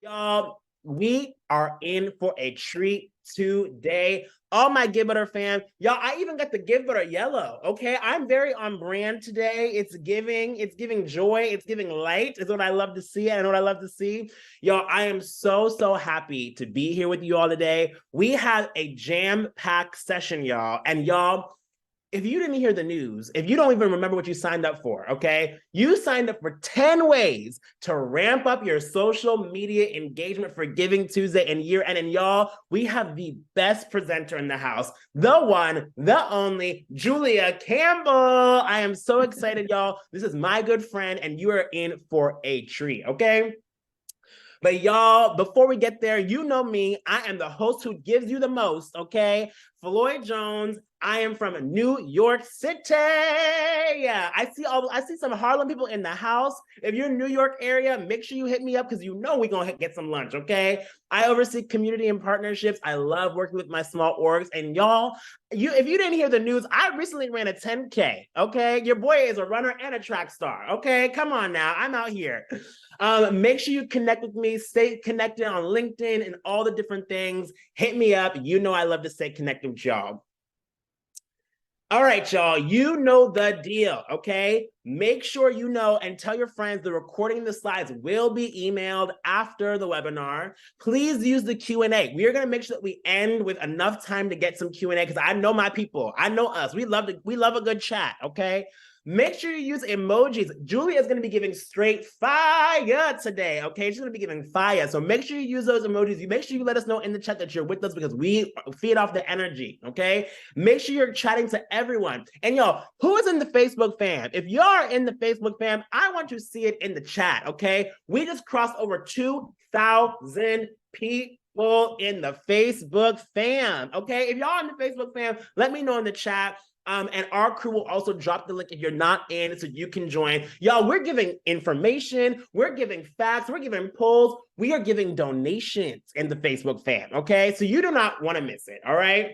Y'all, we are in for a treat today. All my Givebutter fam, y'all, I even got the Givebutter yellow. Okay, I'm very on brand today. It's giving joy, it's giving light. Is what I love to see. I know what I love to see. Y'all, I am so happy to be here with you all today. We have a jam-packed session, y'all, and y'all, if you didn't hear the news, if you don't even remember what you signed up for, okay, you signed up for 10 ways to ramp up your social media engagement for Giving Tuesday and year end. And y'all, we have the best presenter in the house, the one, the only, Julia Campbell. I am so excited, y'all. This is my good friend, and you are in for a treat, okay? But y'all, before we get there, you know me. I am the host who gives you the most, okay? Floyd Jones. I am from New York City. Yeah, I see some Harlem people in the house. If you're in New York area, make sure you hit me up because you know we're gonna get some lunch, okay? I oversee community and partnerships. I love working with my small orgs. And y'all, if you didn't hear the news, I recently ran a 10K, okay? Your boy is a runner and a track star, okay? Come on now, I'm out here. Make sure you connect with me, stay connected on LinkedIn and all the different things. Hit me up. You know I love to stay connected with y'all. All right, y'all, you know the deal, okay? Make sure you know and tell your friends the recording of the slides will be emailed after the webinar. Please use the Q&A. We are going to make sure that we end with enough time to get some Q&A because I know my people. I know us. We love a good chat, okay? Make sure you use emojis. Julia is going to be giving straight fire today, okay? She's going to be giving fire. So make sure you use those emojis. You make sure you let us know in the chat that you're with us because we feed off the energy, okay? Make sure you're chatting to everyone. And y'all, who is in the Facebook fam? If you're in the Facebook fam, I want to see it in the chat, okay? We just crossed over 2,000 people in the Facebook fam, okay? If y'all in the Facebook fam, let me know in the chat. And our crew will also drop the link if you're not in so you can join. Y'all, we're giving information, we're giving facts, we're giving polls, we are giving donations in the Facebook fam, okay? So you do not want to miss it, all right?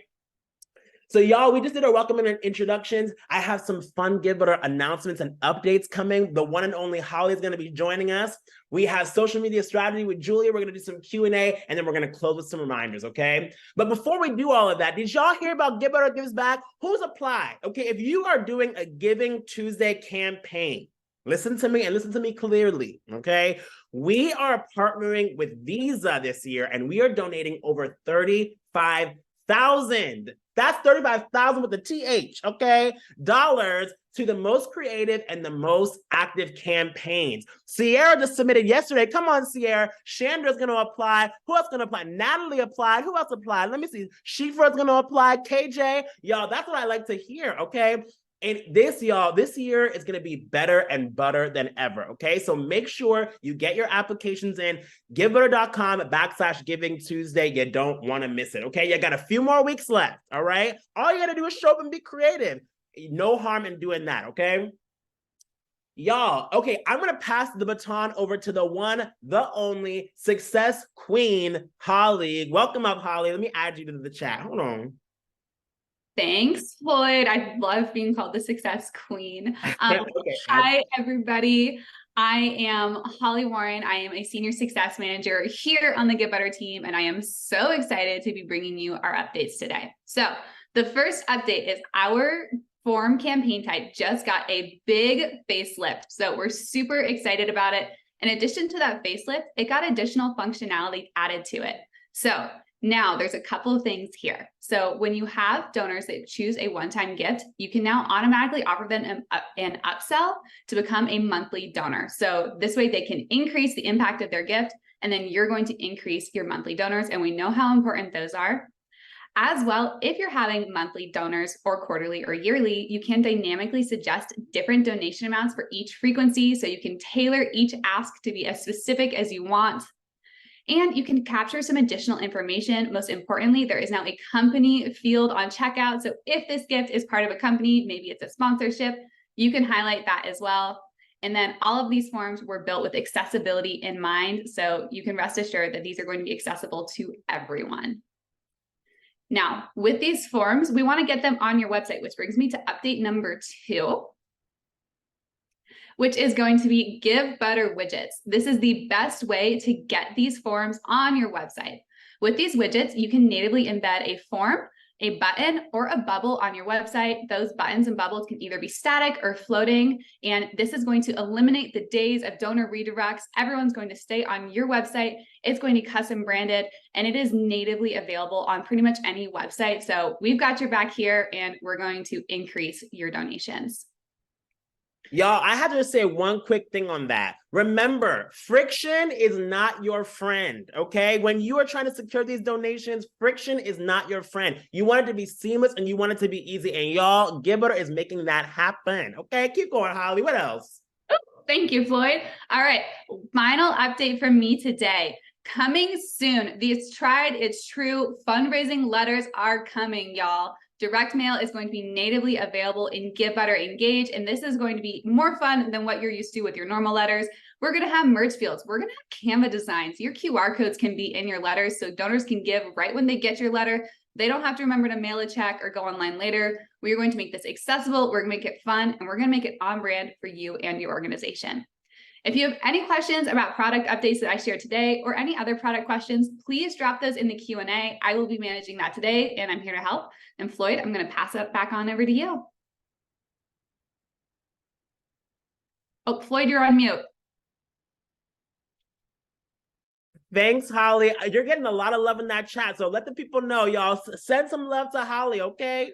So y'all, we just did our welcome and introductions. I have some fun Givebutter announcements and updates coming. The one and only Holly is going to be joining us. We have social media strategy with Julia. We're going to do some Q&A, and then we're going to close with some reminders, okay? But before we do all of that, did y'all hear about Givebutter Gives Back? Who's applied? Okay, if you are doing a Giving Tuesday campaign, listen to me and listen to me clearly, okay? We are partnering with Visa this year, and we are donating over $35,000. That's 35,000 with the TH, okay? Dollars to the most creative and the most active campaigns. Sierra just submitted yesterday. Come on, Sierra. Chandra's going to apply. Who else going to apply? Natalie applied. Who else applied? Let me see. Shifra's going to apply. KJ. Y'all, that's what I like to hear, okay? And this, y'all, this year is going to be better and better than ever, okay? So make sure you get your applications in. Givebutter.com/Giving Tuesday. You don't want to miss it, okay? You got a few more weeks left, all right? All you got to do is show up and be creative. No harm in doing that, okay? Y'all, okay, I'm going to pass the baton over to the one, the only success queen, Holly. Welcome up, Holly. Let me add you to the chat. Hold on. Thanks, Floyd. I love being called the success queen. Okay. Hi, everybody. I am Holly Warren. I am a senior success manager here on the Givebutter team, and I am so excited to be bringing you our updates today. So the first update is our form campaign type just got a big facelift. So we're super excited about it. In addition to that facelift, it got additional functionality added to it. So now there's a couple of things here. So when you have donors that choose a one-time gift, you can now automatically offer them an upsell to become a monthly donor. So this way they can increase the impact of their gift, and then you're going to increase your monthly donors. And we know how important those are. As well, if you're having monthly donors or quarterly or yearly, you can dynamically suggest different donation amounts for each frequency. So you can tailor each ask to be as specific as you want. And you can capture some additional information. Most importantly, there is now a company field on checkout. So if this gift is part of a company, maybe it's a sponsorship, you can highlight that as well. And then all of these forms were built with accessibility in mind. So you can rest assured that these are going to be accessible to everyone. Now, with these forms, we want to get them on your website, which brings me to update number 2. which is going to be Givebutter widgets. This is the best way to get these forms on your website. With these widgets, you can natively embed a form, a button, or a bubble on your website. Those buttons and bubbles can either be static or floating, and this is going to eliminate the days of donor redirects. Everyone's going to stay on your website. It's going to be custom branded, and it is natively available on pretty much any website. So we've got your back here, and we're going to increase your donations. Y'all, I have to say one quick thing on that. Remember, friction is not your friend, okay? When you are trying to secure these donations, friction is not your friend. You want it to be seamless and you want it to be easy. And y'all, Givebutter is making that happen, okay? Keep going, Holly. What else? Thank you, Floyd. All right, final update from me today. Coming soon, these tried, it's true fundraising letters are coming, y'all. Direct mail is going to be natively available in Givebutter Engage, and this is going to be more fun than what you're used to with your normal letters. We're going to have merge fields. We're going to have Canva designs. Your QR codes can be in your letters, so donors can give right when they get your letter. They don't have to remember to mail a check or go online later. We are going to make this accessible. We're going to make it fun, and we're going to make it on brand for you and your organization. If you have any questions about product updates that I shared today or any other product questions, please drop those in the Q&A. I will be managing that today, and I'm here to help. And Floyd, I'm going to pass it back on over to you. Oh, Floyd, you're on mute. Thanks, Holly. You're getting a lot of love in that chat, so let the people know, y'all. Send some love to Holly, okay?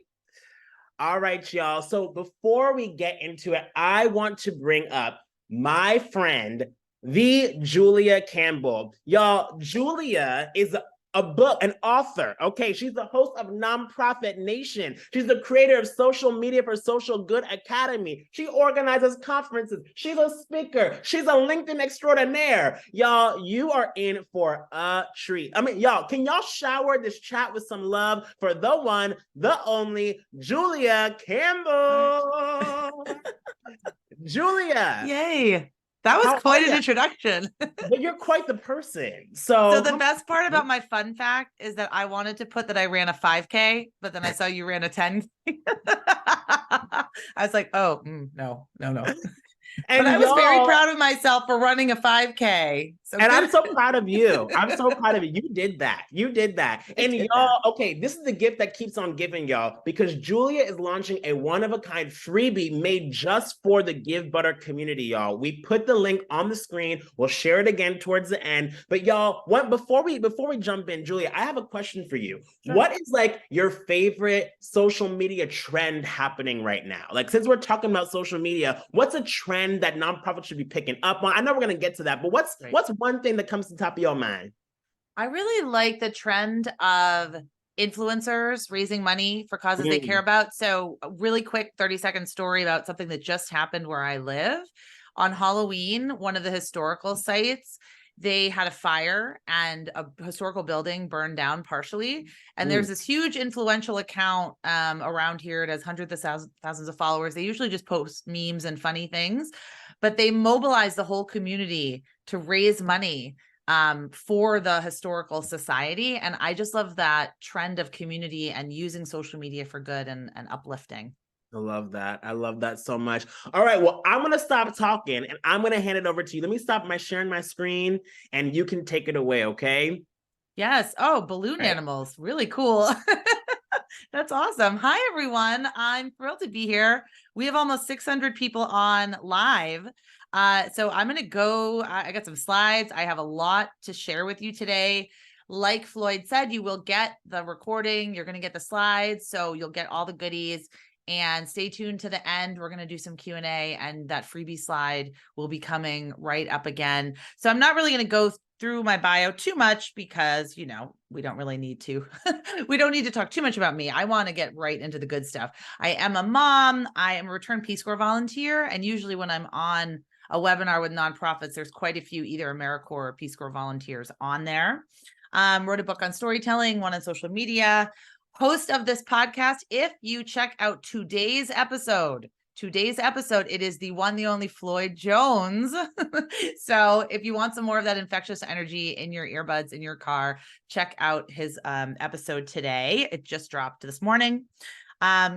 All right, y'all. So before we get into it, I want to bring up my friend, the Julia Campbell. Y'all, Julia is a book, an author. Okay, she's the host of Nonprofit Nation. She's the creator of Social Media for Social Good Academy. She organizes conferences. She's a speaker. She's a LinkedIn extraordinaire. Y'all, you are in for a treat. I mean, y'all, can y'all shower this chat with some love for the one, the only, Julia Campbell? Julia. Yay. That was quite an introduction. But you're quite the person. So the best part about my fun fact is that I wanted to put that I ran a 5K, but then I saw you ran a 10K. I was like, oh, no. And but I was very proud of myself for running a 5K. And I'm so proud of you. I'm so proud of you. You did that. And y'all, okay, this is the gift that keeps on giving, y'all, because Julia is launching a one-of-a-kind freebie made just for the Givebutter community, y'all. We put the link on the screen. We'll share it again towards the end. But y'all, before we jump in, Julia, I have a question for you. Sure. What is like your favorite social media trend happening right now? Like, since we're talking about social media, what's a trend that nonprofits should be picking up on? I know we're going to get to that, but what's one thing that comes to the top of your mind? I really like the trend of influencers raising money for causes they care about. So a really quick 30-second story about something that just happened where I live. On Halloween, one of the historical sites, they had a fire and a historical building burned down partially. And there's this huge influential account around here. It has hundreds of thousands of followers. They usually just post memes and funny things, but they mobilize the whole community to raise money for the historical society. And I just love that trend of community and using social media for good and uplifting. I love that. I love that so much. All right. Well, I'm going to stop talking and I'm going to hand it over to you. Let me stop sharing my screen and you can take it away. Okay. Yes. Oh, balloon animals. Really cool. That's awesome. Hi, everyone. I'm thrilled to be here. We have almost 600 people on live. So I'm going to go, I got some slides. I have a lot to share with you today. Like Floyd said, you will get the recording. You're going to get the slides. So you'll get all the goodies. And stay tuned to the end. We're going to do some Q&A and that freebie slide will be coming right up again. So I'm not really going to go through my bio too much because, you know, we don't really need to. We don't need to talk too much about me. I want to get right into the good stuff. I am a mom. I am a returned Peace Corps volunteer. And usually when I'm on a webinar with nonprofits, there's quite a few either AmeriCorps or Peace Corps volunteers on there. Wrote a book on storytelling, one on social media. Host of this podcast. If you check out today's episode, it is the one, the only Floyd Jones. So if you want some more of that infectious energy in your earbuds, in your car, check out his episode today. It just dropped this morning.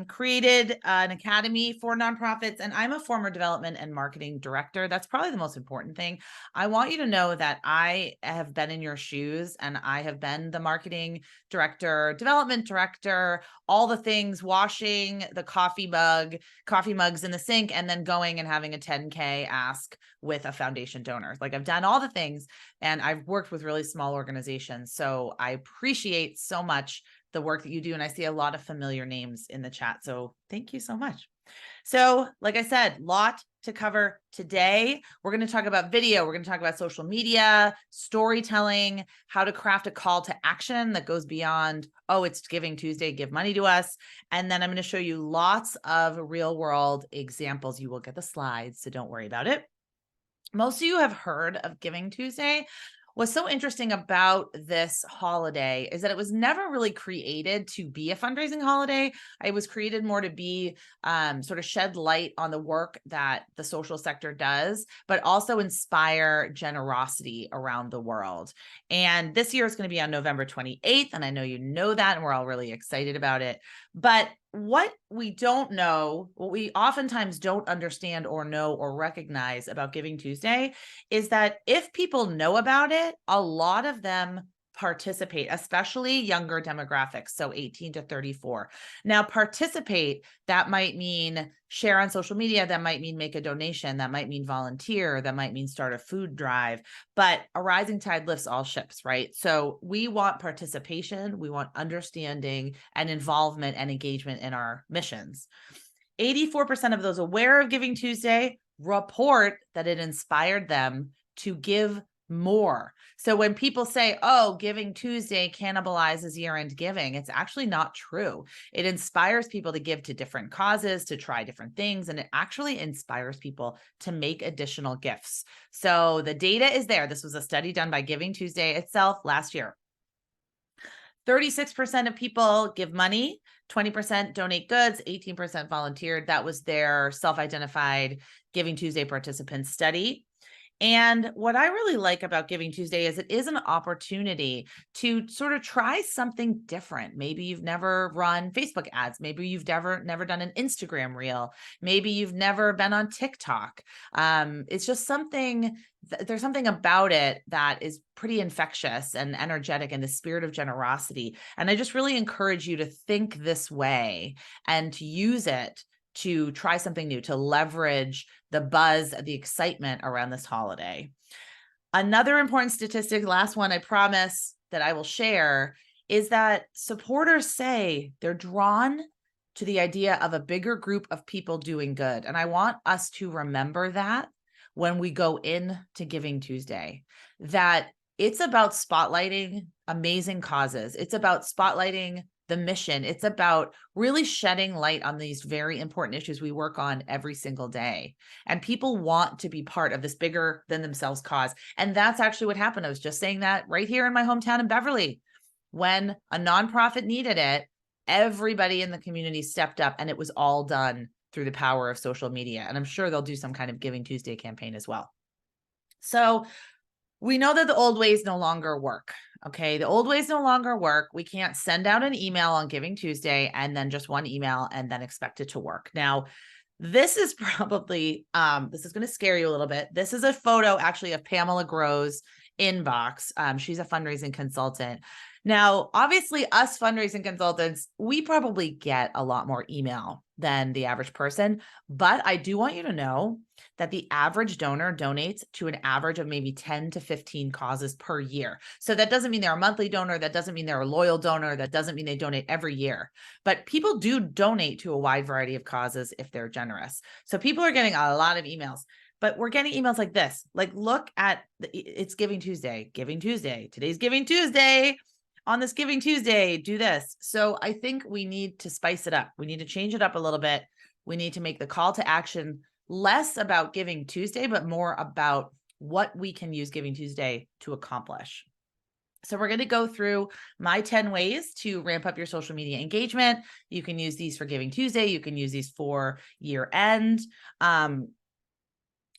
created an academy for nonprofits, and I'm a former development and marketing director. That's probably the most important thing. I want you to know that I have been in your shoes, and I have been the marketing director, development director, all the things, washing the coffee mugs in the sink, and then going and having a 10K ask with a foundation donor. Like, I've done all the things, and I've worked with really small organizations. So I appreciate so much the work that you do. And I see a lot of familiar names in the chat. So thank you so much. So like I said, lot to cover today. We're going to talk about video. We're going to talk about social media, storytelling, how to craft a call to action that goes beyond, oh, it's Giving Tuesday, give money to us. And then I'm going to show you lots of real world examples. You will get the slides, so don't worry about it. Most of you have heard of Giving Tuesday. What's so interesting about this holiday is that it was never really created to be a fundraising holiday. It was created more to be sort of shed light on the work that the social sector does, but also inspire generosity around the world. And this year is going to be on November 28th. And I know you know that, and we're all really excited about it. But what we don't know, what we oftentimes don't understand or know or recognize about Giving Tuesday is that if people know about it, a lot of them participate, especially younger demographics, so 18 to 34. Now, participate, that might mean share on social media, that might mean make a donation, that might mean volunteer, that might mean start a food drive, but a rising tide lifts all ships, right? So we want participation, we want understanding and involvement and engagement in our missions. 84% of those aware of Giving Tuesday report that it inspired them to give more. So when people say, oh, Giving Tuesday cannibalizes year-end giving, it's actually not true. It inspires people to give to different causes, to try different things, and it actually inspires people to make additional gifts. So the data is there. This was a study done by Giving Tuesday itself last year. 36% of people give money, 20% donate goods, 18% volunteered. That was their self-identified Giving Tuesday participant study. And what I really like about Giving Tuesday is it is an opportunity to sort of try something different. Maybe you've never run Facebook ads. Maybe you've never done an Instagram reel. Maybe you've never been on TikTok. It's just something, there's something about it that is pretty infectious and energetic in the spirit of generosity. And I just really encourage you to think this way and to use it to try something new, to leverage the buzz, the excitement around this holiday. Another important statistic, last one I promise that I will share, is that supporters say they're drawn to the idea of a bigger group of people doing good. And I want us to remember that when we go into Giving Tuesday, that it's about spotlighting amazing causes. It's about spotlighting the mission. It's about really shedding light on these very important issues we work on every single day. And people want to be part of this bigger than themselves cause. And that's actually what happened. I was just saying that right here in my hometown in Beverly. When a nonprofit needed it, everybody in the community stepped up, and it was all done through the power of social media. And I'm sure they'll do some kind of Giving Tuesday campaign as well. So we know that the old ways no longer work. Okay, the old ways no longer work. We can't send out an email on Giving Tuesday and then just one email and then expect it to work. Now, this is probably, this is going to scare you a little bit. This is a photo actually of Pamela Groh's inbox. She's a fundraising consultant. Now, obviously, us fundraising consultants, we probably get a lot more email than the average person, but I do want you to know that the average donor donates to an average of maybe 10 to 15 causes per year. So that doesn't mean they're a monthly donor. That doesn't mean they're a loyal donor. That doesn't mean they donate every year. But people do donate to a wide variety of causes if they're generous. So people are getting a lot of emails. But we're getting emails like this, like, look at, it's Giving Tuesday, today's Giving Tuesday. On this Giving Tuesday, do this. So I think we need to spice it up. We need to change it up a little bit. We need to make the call to action less about Giving Tuesday, but more about what we can use Giving Tuesday to accomplish. So we're going to go through my 10 ways to ramp up your social media engagement. You can use these for Giving Tuesday. You can use these for year end.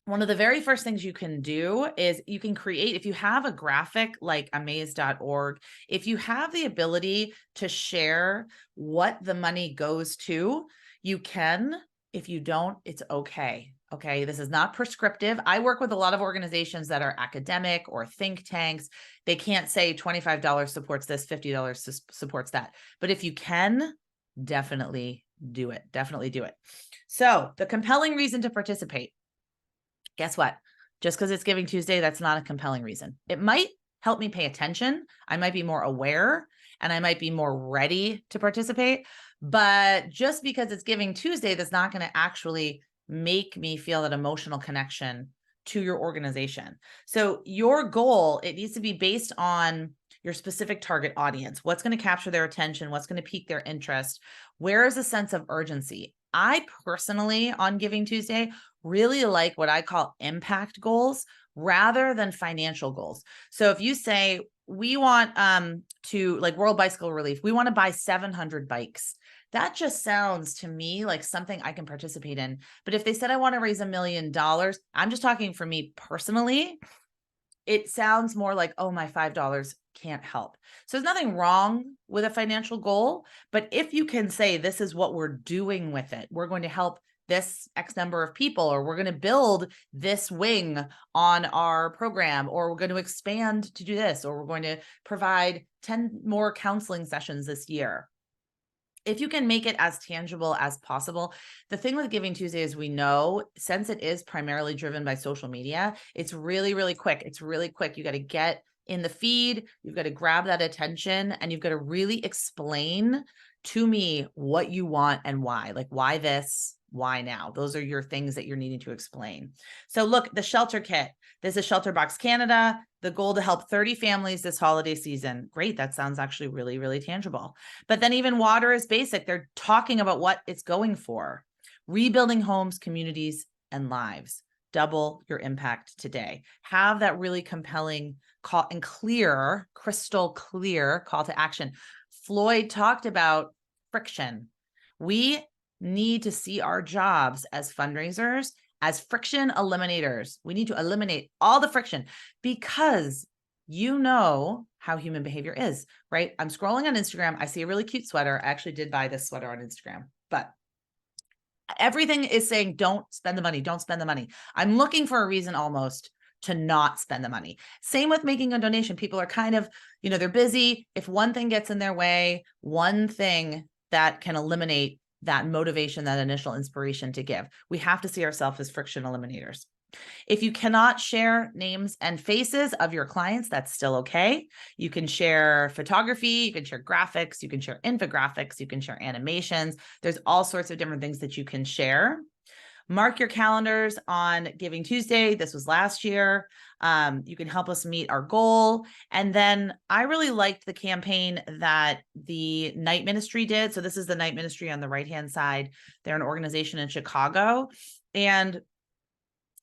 one of the very first things you can do is you can create, if you have a graphic like amaze.org, if you have the ability to share what the money goes to, you can. If you don't, it's okay. Okay. This is not prescriptive. I work with a lot of organizations that are academic or think tanks. They can't say $25 supports this, $50 supports that. But if you can, definitely do it. Definitely do it. So the compelling reason to participate. Guess what? Just because it's Giving Tuesday, that's not a compelling reason. It might help me pay attention. I might be more aware and I might be more ready to participate. But just because it's Giving Tuesday, that's not going to actually make me feel that emotional connection to your organization. So your goal, it needs to be based on your specific target audience. What's going to capture their attention? What's going to pique their interest? Where is a sense of urgency? I personally, on Giving Tuesday, really like what I call impact goals rather than financial goals. So if you say, we want to, like World Bicycle Relief, we want to buy 700 bikes. That just sounds to me like something I can participate in. But if they said, I want to raise $1 million, I'm just talking for me personally, it sounds more like, oh, my $5 can't help. So there's nothing wrong with a financial goal, but if you can say, this is what we're doing with it, we're going to help this X number of people, or we're going to build this wing on our program, or we're going to expand to do this, or we're going to provide 10 more counseling sessions this year. If you can make it as tangible as possible. The thing with Giving Tuesday is, we know, since it is primarily driven by social media, it's really, really quick. It's really quick. You got to get in the feed, you've got to grab that attention, and you've got to really explain to me what you want and why. Like, why this? Why now? Those are your things that you're needing to explain. So look, the shelter kit. This is Shelter Box Canada. The goal to help 30 families this holiday season. Great. That sounds actually really, really tangible. But then even water is basic. They're talking about what it's going for. Rebuilding homes, communities, and lives. Double your impact today. Have that really compelling call and clear, crystal clear call to action. Floyd talked about friction. We need to see our jobs as fundraisers as friction eliminators. We need to eliminate all the friction, because you know how human behavior is, right? I'm scrolling on Instagram. I see a really cute sweater. I actually did buy this sweater on Instagram, but everything is saying, don't spend the money. Don't spend the money. I'm looking for a reason almost to not spend the money. Same with making a donation. People are kind of, they're busy. If one thing gets in their way, one thing that can eliminate that motivation, that initial inspiration to give. We have to see ourselves as friction eliminators. If you cannot share names and faces of your clients, that's still okay. You can share photography, you can share graphics, you can share infographics, you can share animations. There's all sorts of different things that you can share. Mark your calendars on Giving Tuesday. This was last year. You can help us meet our goal. And then I really liked the campaign that the Night Ministry did. So this is the Night Ministry on the right-hand side. They're an organization in Chicago, and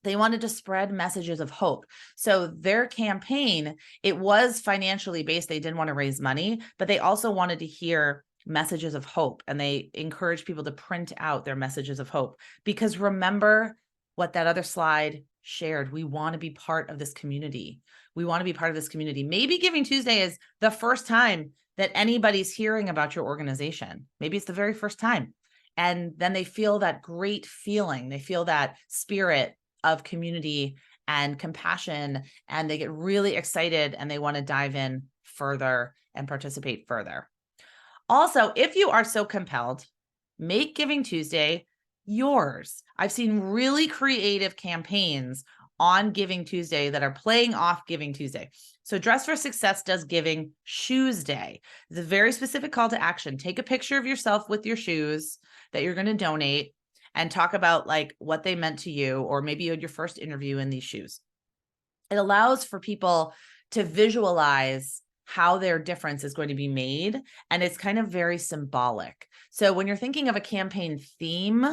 they wanted to spread messages of hope. So their campaign, it was financially based. They didn't want to raise money, but they also wanted to hear messages of hope. And they encourage people to print out their messages of hope, because remember what that other slide shared. We want to be part of this community. We want to be part of this community. Maybe Giving Tuesday is the first time that anybody's hearing about your organization. Maybe it's the very first time. And then they feel that great feeling. They feel that spirit of community and compassion, and they get really excited and they want to dive in further and participate further. Also, if you are so compelled, make Giving Tuesday yours. I've seen really creative campaigns on Giving Tuesday that are playing off Giving Tuesday. So Dress for Success does Giving Shoes Day. It's a very specific call to action. Take a picture of yourself with your shoes that you're going to donate and talk about like what they meant to you, or maybe you had your first interview in these shoes. It allows for people to visualize how their difference is going to be made. And it's kind of very symbolic. So when you're thinking of a campaign theme,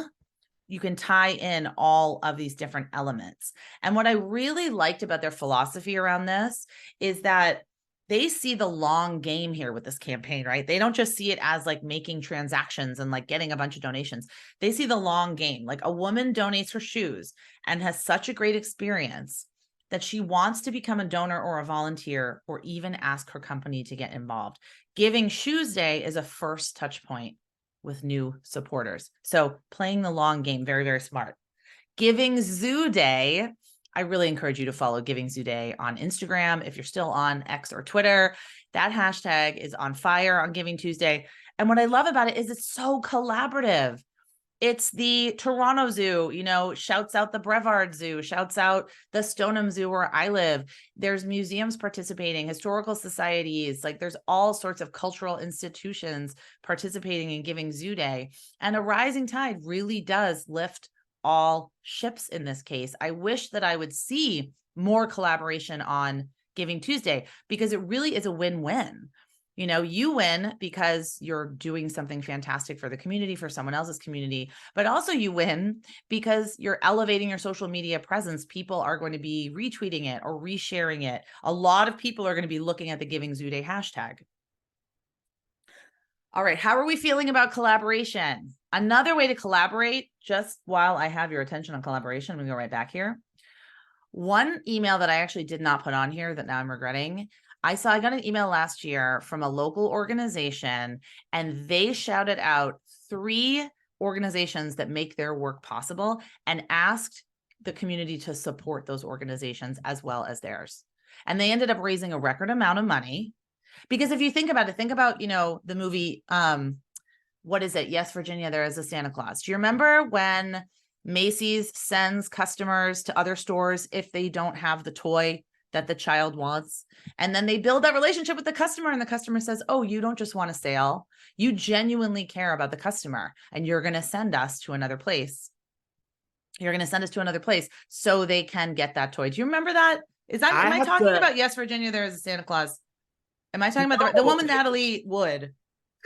you can tie in all of these different elements. And what I really liked about their philosophy around this is that they see the long game here with this campaign, right? They don't just see it as like making transactions and like getting a bunch of donations. They see the long game. Like a woman donates her shoes and has such a great experience that she wants to become a donor or a volunteer or even ask her company to get involved. Giving Shoes Day is a first touch point with new supporters. So playing the long game, very, very smart. Giving Zoo Day, I really encourage you to follow Giving Zoo Day on Instagram. If you're still on X or Twitter, that hashtag is on fire on Giving Tuesday. And what I love about it is it's so collaborative. It's the Toronto Zoo, you know, shouts out the Brevard Zoo, shouts out the Stoneham Zoo where I live. There's museums participating, historical societies, like there's all sorts of cultural institutions participating in Giving Zoo Day. And a rising tide really does lift all ships in this case. I wish that I would see more collaboration on Giving Tuesday because it really is a win-win. You know, you win because you're doing something fantastic for the community, for someone else's community, but also you win because you're elevating your social media presence. People are going to be retweeting it or resharing it. A lot of people are going to be looking at the Giving Zoo Day hashtag. All right, how are we feeling about collaboration? Another way to collaborate, just while I have your attention on collaboration, I'm going to go right back here. One email that I actually did not put on here that now I'm regretting. I got an email last year from a local organization, and they shouted out 3 organizations that make their work possible and asked the community to support those organizations as well as theirs. And they ended up raising a record amount of money. Because if you think about it, you know, the movie, what is it? Yes, Virginia, there is a Santa Claus. Do you remember when Macy's sends customers to other stores if they don't have the toy that the child wants? And then they build that relationship with the customer, and the customer says, oh, you don't just want a sale. You genuinely care about the customer, and you're going to send us to another place. You're going to send us to another place so they can get that toy. Do you remember that? Am I talking about Yes, Virginia, there is a Santa Claus? Am I talking about the one with Natalie Wood?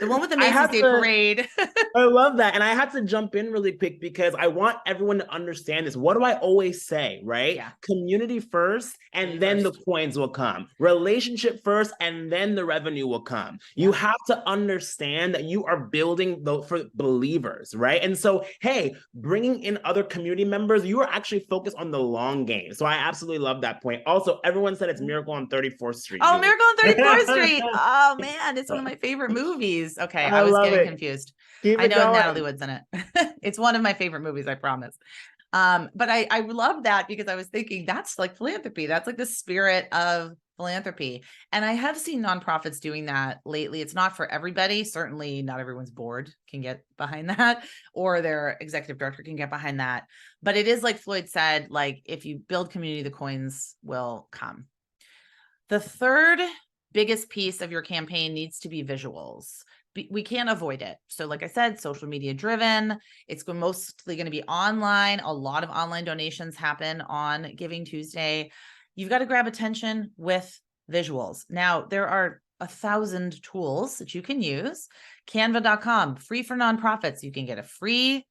The one with the Macy's Day Parade. I love that. And I have to jump in really quick because I want everyone to understand this. What do I always say, right? Yeah. Community first, and then the coins will come. Relationship first, and then the revenue will come. You have to understand that you are building for believers, right? And so, hey, bringing in other community members, you are actually focused on the long game. So I absolutely love that point. Also, everyone said it's Miracle on 34th Street. Oh, Miracle on 34th Street. Oh, man, it's one of my favorite movies. Okay, I was getting confused. I know Natalie Wood's in it. It's one of my favorite movies, I promise. But I love that because I was thinking that's like philanthropy. That's like the spirit of philanthropy. And I have seen nonprofits doing that lately. It's not for everybody. Certainly not everyone's board can get behind that, or their executive director can get behind that. But it is like Floyd said, like if you build community, the coins will come. The third biggest piece of your campaign needs to be visuals. We can't avoid it. So like I said, social media driven, it's mostly going to be online. A lot of online donations happen on Giving Tuesday. You've got to grab attention with visuals. Now, there are 1,000 tools that you can use. Canva.com, free for nonprofits. You can get a free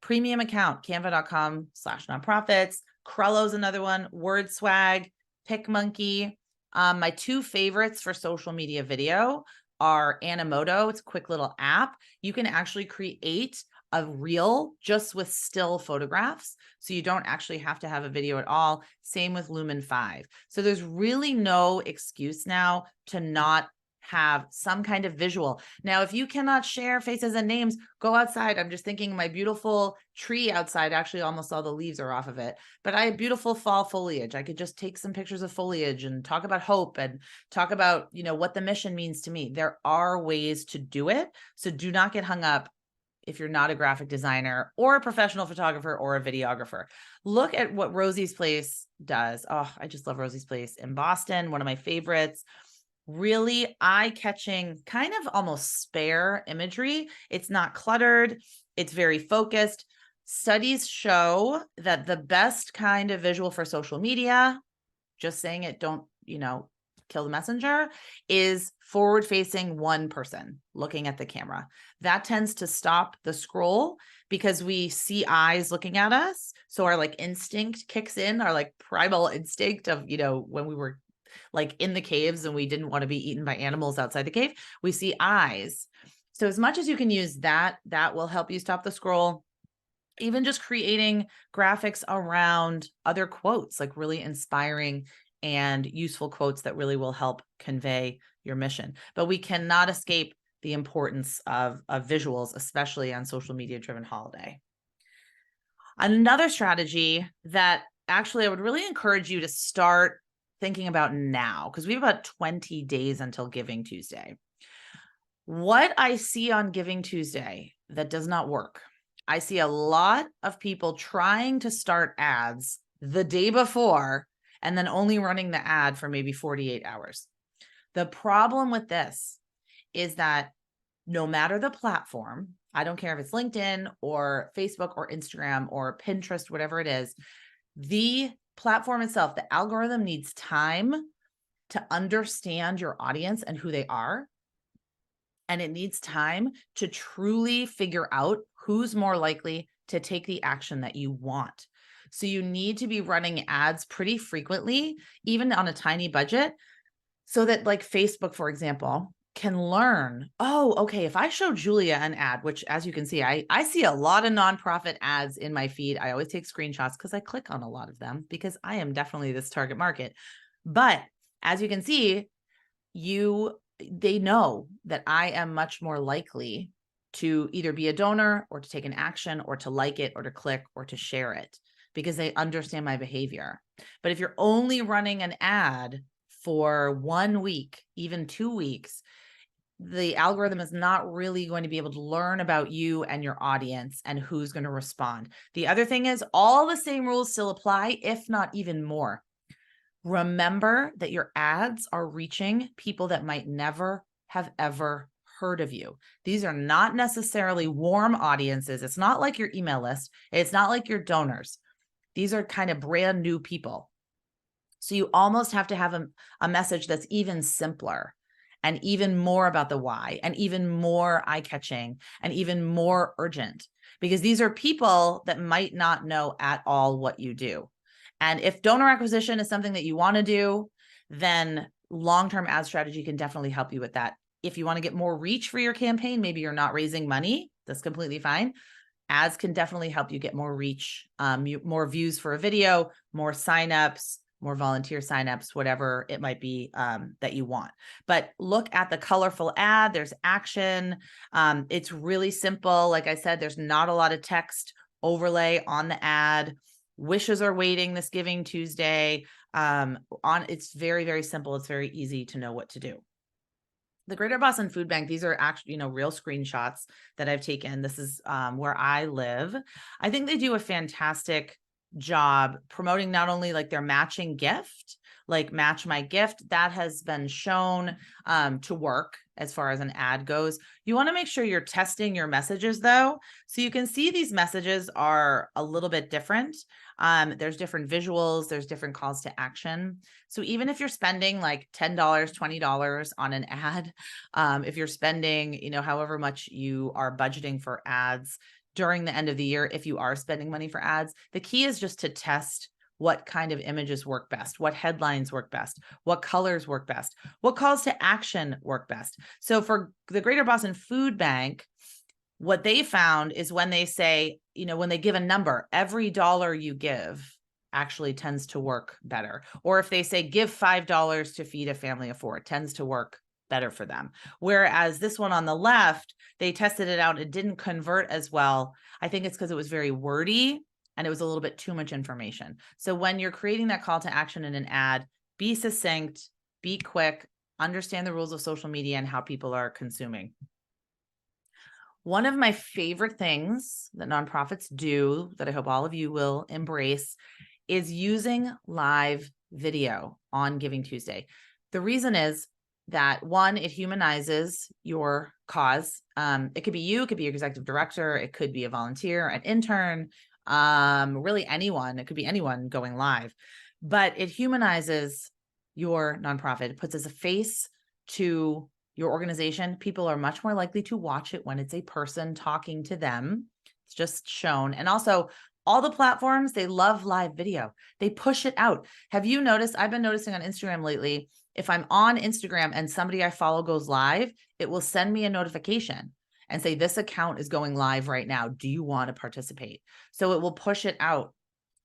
premium account, canva.com/nonprofits. Crello's another one, WordSwag, PicMonkey. My 2 favorites for social media video are Animoto. It's a quick little app. You can actually create a reel just with still photographs. So you don't actually have to have a video at all. Same with Lumen 5. So there's really no excuse now to not have some kind of visual. Now, if you cannot share faces and names, go outside. I'm just thinking my beautiful tree outside, actually almost all the leaves are off of it, but I have beautiful fall foliage. I could just take some pictures of foliage and talk about hope and talk about, you know, what the mission means to me. There are ways to do it. So do not get hung up if you're not a graphic designer or a professional photographer or a videographer. Look at what Rosie's Place does. Oh, I just love Rosie's Place in Boston, one of my favorites. Really eye-catching, kind of almost spare imagery. It's not cluttered. It's very focused. Studies show that the best kind of visual for social media, just saying it, don't, you know, kill the messenger, is forward-facing one person looking at the camera. That tends to stop the scroll because we see eyes looking at us. So our like instinct kicks in, our like primal instinct of, you know, when we were like in the caves and we didn't want to be eaten by animals outside the cave, we see eyes. So as much as you can use that, that will help you stop the scroll. Even just creating graphics around other quotes, like really inspiring and useful quotes that really will help convey your mission. But we cannot escape the importance of visuals, especially on social media driven holiday. Another strategy that actually I would really encourage you to start thinking about now, because we have about 20 days until Giving Tuesday. What I see on Giving Tuesday that does not work, I see a lot of people trying to start ads the day before and then only running the ad for maybe 48 hours. The problem with this is that no matter the platform, I don't care if it's LinkedIn or Facebook or Instagram or Pinterest, whatever it is, the platform itself, the algorithm needs time to understand your audience and who they are. And it needs time to truly figure out who's more likely to take the action that you want. So you need to be running ads pretty frequently, even on a tiny budget, so that like Facebook, for example, can learn, oh, okay, if I show Julia an ad, which as you can see, I see a lot of nonprofit ads in my feed. I always take screenshots because I click on a lot of them because I am definitely this target market. But as you can see, they know that I am much more likely to either be a donor or to take an action or to like it or to click or to share it because they understand my behavior. But if you're only running an ad for 1 week, even 2 weeks, the algorithm is not really going to be able to learn about you and your audience and who's going to respond. The other thing is all the same rules still apply, if not even more. Remember that your ads are reaching people that might never have ever heard of you. These are not necessarily warm audiences. It's not like your email list. It's not like your donors. These are kind of brand new people. So you almost have to have a message that's even simpler and even more about the why and even more eye-catching and even more urgent, because these are people that might not know at all what you do. And if donor acquisition is something that you want to do, then long-term ad strategy can definitely help you with that. If you want to get more reach for your campaign, maybe you're not raising money, that's completely fine. Ads can definitely help you get more reach, more views for a video, more signups, more volunteer signups, whatever it might be that you want. But look at the colorful ad. There's action. It's really simple. Like I said, there's not a lot of text overlay on the ad. Wishes are waiting this Giving Tuesday. It's very, very simple. It's very easy to know what to do. The Greater Boston Food Bank, these are actually, real screenshots that I've taken. This is where I live. I think they do a fantastic job promoting not only like their matching gift, like Match My Gift, that has been shown to work as far as an ad goes. You want to make sure you're testing your messages though. So you can see these messages are a little bit different. There's different visuals, there's different calls to action. So even if you're spending like $10, $20 on an ad, if you're spending, however much you are budgeting for ads during the end of the year, if you are spending money for ads, the key is just to test what kind of images work best, what headlines work best, what colors work best, what calls to action work best. So for the Greater Boston Food Bank, what they found is when they say, when they give a number, every dollar you give actually tends to work better. Or if they say give $5 to feed a family of 4, it tends to work better for them. Whereas this one on the left, they tested it out. It didn't convert as well. I think it's because it was very wordy and it was a little bit too much information. So when you're creating that call to action in an ad, be succinct, be quick, understand the rules of social media and how people are consuming. One of my favorite things that nonprofits do that I hope all of you will embrace is using live video on Giving Tuesday. The reason is that one, it humanizes your cause. It could be you, it could be your executive director, it could be a volunteer, an intern, really anyone. It could be anyone going live, but it humanizes your nonprofit. It puts as a face to your organization. People are much more likely to watch it when it's a person talking to them. It's just shown. And also All the platforms, they love live video. They push it out. Have you noticed? I've been noticing on Instagram lately, if I'm on Instagram and somebody I follow goes live, it will send me a notification and say, this account is going live right now. Do you want to participate? So it will push it out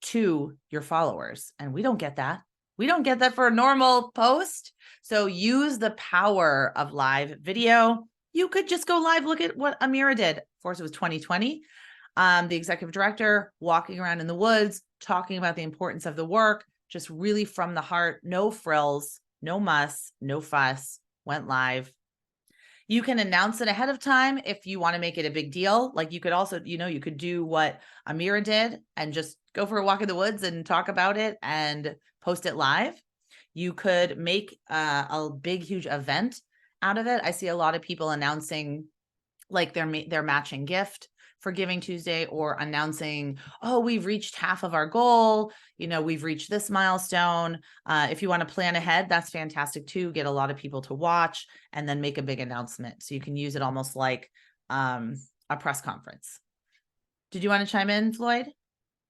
to your followers. And we don't get that. We don't get that for a normal post. So use the power of live video. You could just go live. Look at what Amira did. Of course, it was 2020. The executive director walking around in the woods, talking about the importance of the work, just really from the heart, no frills, no muss, no fuss, went live. You can announce it ahead of time if you want to make it a big deal. Like you could also, you could do what Amira did and just go for a walk in the woods and talk about it and post it live. You could make a big, huge event out of it. I see a lot of people announcing like their matching gift for Giving Tuesday, or announcing, oh, we've reached half of our goal. We've reached this milestone. If you want to plan ahead, that's fantastic too. Get a lot of people to watch and then make a big announcement. So you can use it almost like a press conference. Did you want to chime in, Floyd?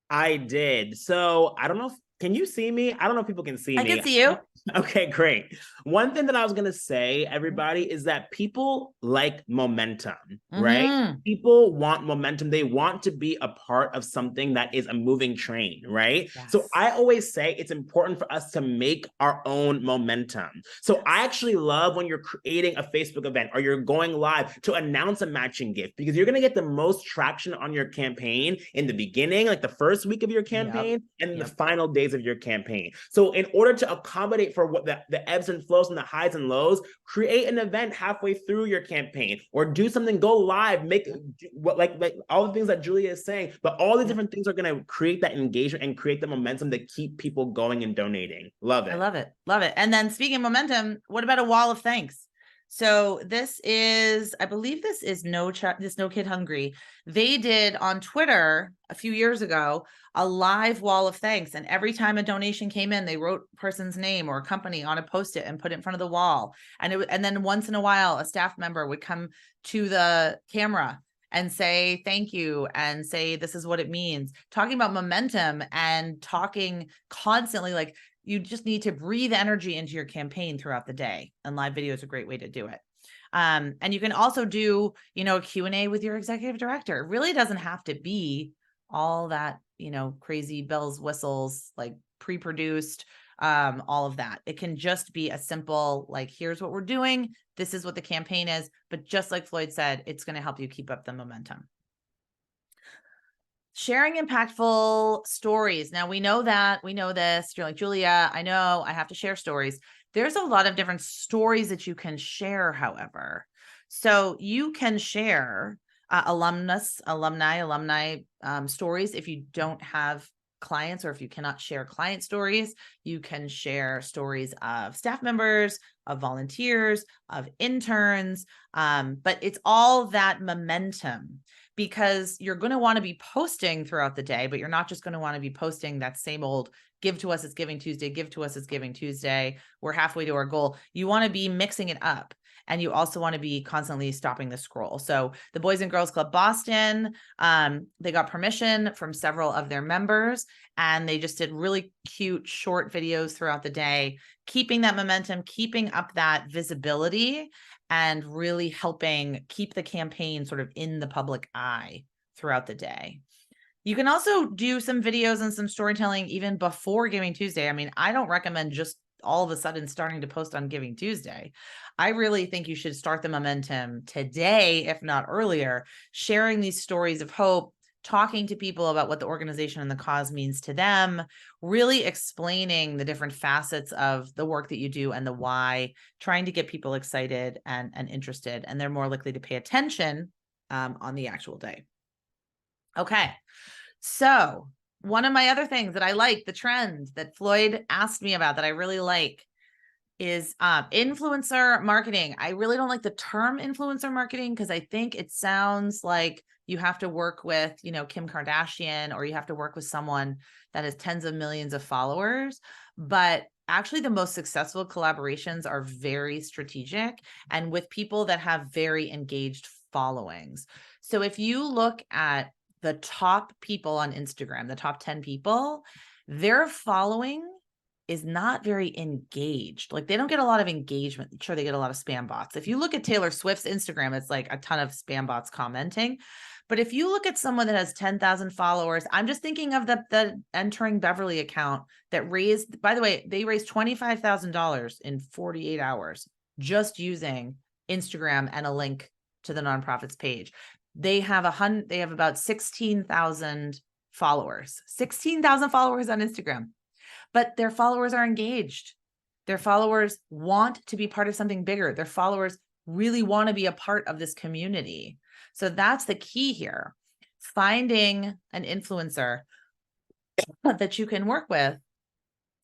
I did. So I don't know can you see me? I don't know if people can see me. I can see you. Okay, great. One thing that I was going to say, everybody, is that people like momentum, right? People want momentum. They want to be a part of something that is a moving train, right? Yes. So I always say it's important for us to make our own momentum. So I actually love when you're creating a Facebook event or you're going live to announce a matching gift, because you're going to get the most traction on your campaign in the beginning, like the first week of your campaign, and the final days of your campaign. So in order to accommodate for what the ebbs and flows and the highs and lows, create an event halfway through your campaign, or do something, go live, make what like all the things that Julia is saying, but all the different things are going to create that engagement and create the momentum to keep people going and donating. Love it. I love it. Love it. And then speaking of momentum, what about a wall of thanks? So this is, I believe this is No Kid Hungry. They did on Twitter a few years ago a live wall of thanks, and every time a donation came in, they wrote a person's name or a company on a post-it and put it in front of the wall. And then once in a while, a staff member would come to the camera and say thank you and say this is what it means. Talking about momentum and talking constantly, like, you just need to breathe energy into your campaign throughout the day, and live video is a great way to do it. And you can also do, a Q&A with your executive director. It really doesn't have to be all that, crazy bells, whistles, like pre-produced, all of that. It can just be a simple, like, here's what we're doing. This is what the campaign is. But just like Floyd said, it's going to help you keep up the momentum. Sharing impactful stories. Now we know this. You're like, Julia, I know I have to share stories. There's a lot of different stories that you can share, however. So you can share alumni stories. If you don't have clients, or if you cannot share client stories, you can share stories of staff members, of volunteers, of interns. But it's all that momentum, because you're going to want to be posting throughout the day, but you're not just going to want to be posting that same old give to us, it's Giving Tuesday, give to us, it's Giving Tuesday, we're halfway to our goal. You want to be mixing it up. And you also want to be constantly stopping the scroll. So the Boys and Girls Club Boston, they got permission from several of their members, and they just did really cute short videos throughout the day, keeping that momentum, keeping up that visibility, and really helping keep the campaign sort of in the public eye throughout the day. You can also do some videos and some storytelling even before Giving Tuesday. I mean, I don't recommend just all of a sudden starting to post on Giving Tuesday. I really think you should start the momentum today, if not earlier, sharing these stories of hope, talking to people about what the organization and the cause means to them, really explaining the different facets of the work that you do and the why, trying to get people excited and interested, and they're more likely to pay attention on the actual day. Okay, so one of my other things that I like, the trend that Floyd asked me about that I really like, is influencer marketing. I really don't like the term influencer marketing, because I think it sounds like you have to work with, Kim Kardashian, or you have to work with someone that has tens of millions of followers. But actually, the most successful collaborations are very strategic and with people that have very engaged followings. So if you look at the top people on Instagram, the top 10 people, their following is not very engaged. Like they don't get a lot of engagement. Sure, they get a lot of spam bots. If you look at Taylor Swift's Instagram, it's like a ton of spam bots commenting. But if you look at someone that has 10,000 followers, I'm just thinking of the Entering Beverly account that raised, by the way, they raised $25,000 in 48 hours just using Instagram and a link to the nonprofit's page. They have about 16,000 followers, 16,000 followers on Instagram. But their followers are engaged. Their followers want to be part of something bigger. Their followers really want to be a part of this community. So that's the key here. Finding an influencer that you can work with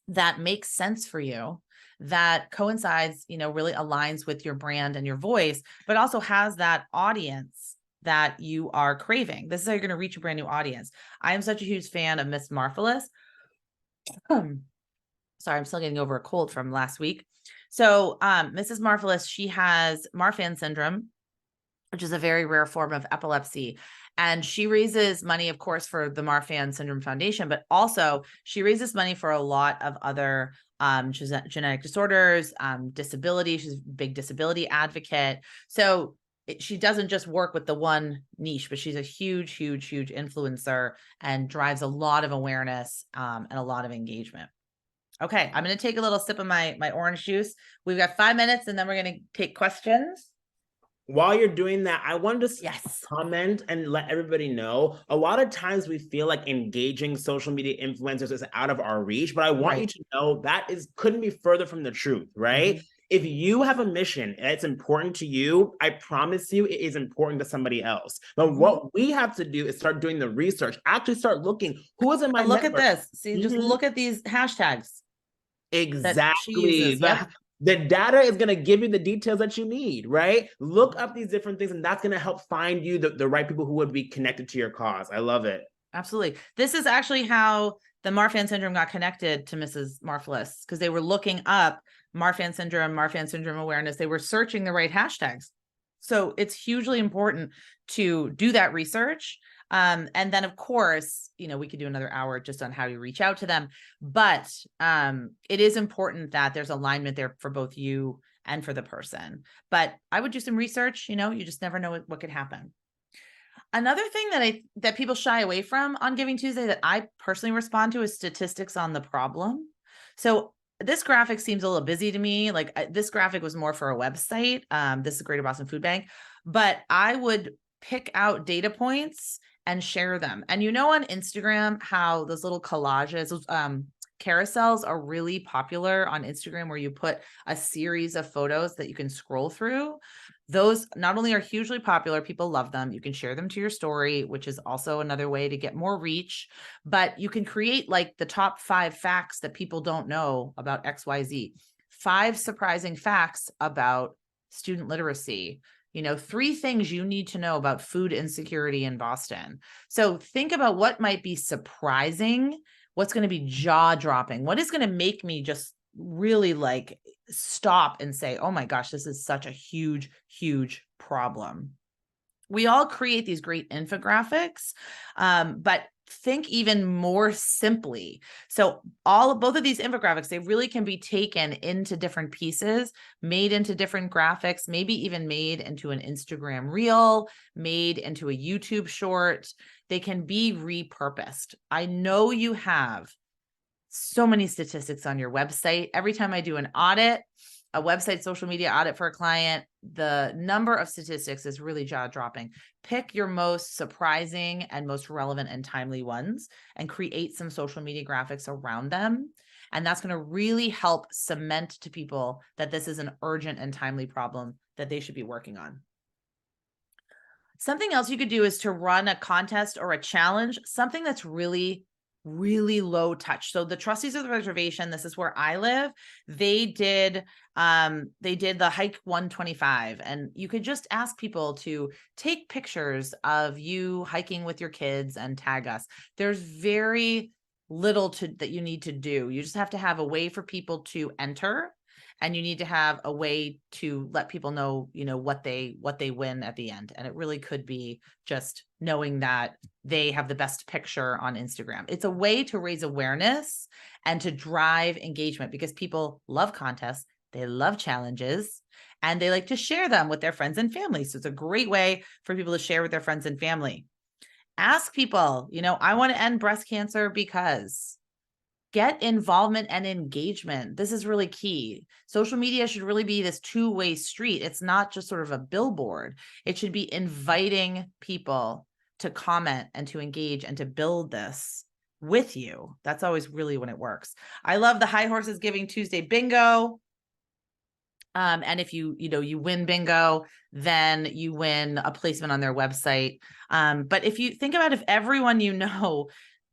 that makes sense for you, that coincides, really aligns with your brand and your voice, but also has that audience that you are craving. This is how you're going to reach a brand new audience. I am such a huge fan of Miss Marvelous. Sorry, I'm still getting over a cold from last week. So Mrs. Marvelous, she has Marfan syndrome, which is a very rare form of epilepsy. And she raises money, of course, for the Marfan Syndrome Foundation, but also she raises money for a lot of other genetic disorders, disability. She's a big disability advocate. So she doesn't just work with the one niche, but she's a huge, huge, huge influencer and drives a lot of awareness and a lot of engagement. Okay, I'm going to take a little sip of my orange juice. We've got 5 minutes and then we're going to take questions. While you're doing that, I wanted to Yes. comment and let everybody know, a lot of times we feel like engaging social media influencers is out of our reach, but I want you to know that couldn't be further from the truth, right? Mm-hmm. If you have a mission and it's important to you, I promise you it is important to somebody else. But what we have to do is start doing the research, actually start looking who is in my look network. At this. See, just look at these hashtags. Exactly. The data is going to give you the details that you need, right? Look up these different things, and that's going to help find you the right people who would be connected to your cause. I love it. Absolutely. This is actually how the Marfan syndrome got connected to Mrs. Marvelous, because they were looking up Marfan syndrome awareness. They were searching the right hashtags. So it's hugely important to do that research. And then, of course, we could do another hour just on how you reach out to them. But it is important that there's alignment there for both you and for the person. But I would do some research. You just never know what could happen. Another thing that people shy away from on Giving Tuesday that I personally respond to is statistics on the problem. So this graphic seems a little busy to me. Like this graphic was more for a website. This is Greater Boston Food Bank, but I would pick out data points and share them. And on Instagram, how those little collages, carousels are really popular on Instagram, where you put a series of photos that you can scroll through. Those not only are hugely popular, people love them. You can share them to your story, which is also another way to get more reach, but you can create like the top 5 facts that people don't know about XYZ, 5 surprising facts about student literacy, 3 things you need to know about food insecurity in Boston. So think about what might be surprising, what's going to be jaw-dropping, what is going to make me just really like stop and say, oh my gosh, this is such a huge, huge problem. We all create these great infographics, but think even more simply. So both of these infographics, they really can be taken into different pieces, made into different graphics, maybe even made into an Instagram reel, made into a YouTube short. They can be repurposed. I know you have so many statistics on your website. Every time I do an audit, a website social media audit for a client, the number of statistics is really jaw-dropping. Pick your most surprising and most relevant and timely ones and create some social media graphics around them. And that's going to really help cement to people that this is an urgent and timely problem that they should be working on. Something else you could do is to run a contest or a challenge, something that's really low touch. So the trustees of the reservation, this is where I live, they did the hike 125, and you could just ask people to take pictures of you hiking with your kids and tag us. There's very little that you need to do. You just have to have a way for people to enter. and you need to have a way to let people know, what they win at the end. And it really could be just knowing that they have the best picture on Instagram. It's a way to raise awareness and to drive engagement, because people love contests, they love challenges, and they like to share them with their friends and family. So it's a great way for people to share with their friends and family. Ask people, I want to end breast cancer because. Get involvement and engagement. This is really key. Social media should really be this two-way street. It's not just sort of a billboard. It should be inviting people to comment and to engage and to build this with you. That's always really when it works. I love the High Horses Giving Tuesday bingo. And if you win bingo, then you win a placement on their website. But if you think about if everyone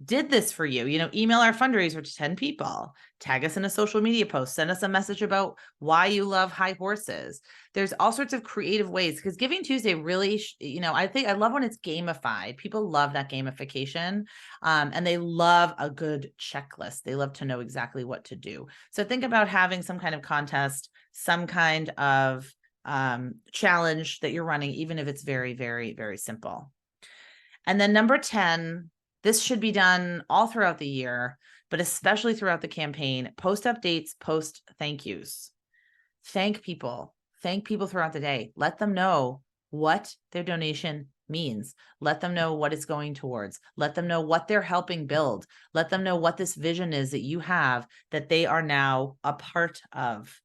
did this for you, email our fundraiser to 10 people, tag us in a social media post, send us a message about why you love high horses. There's all sorts of creative ways, because Giving Tuesday really, I love when it's gamified. People love that gamification, and they love a good checklist. They love to know exactly what to do. So think about having some kind of contest, some kind of challenge that you're running, even if it's very, very, very simple. And then number 10, this should be done all throughout the year, but especially throughout the campaign. Post updates, post thank yous. Thank people throughout the day. Let them know what their donation means. Let them know what it's going towards. Let them know what they're helping build. Let them know what this vision is that you have that they are now a part of.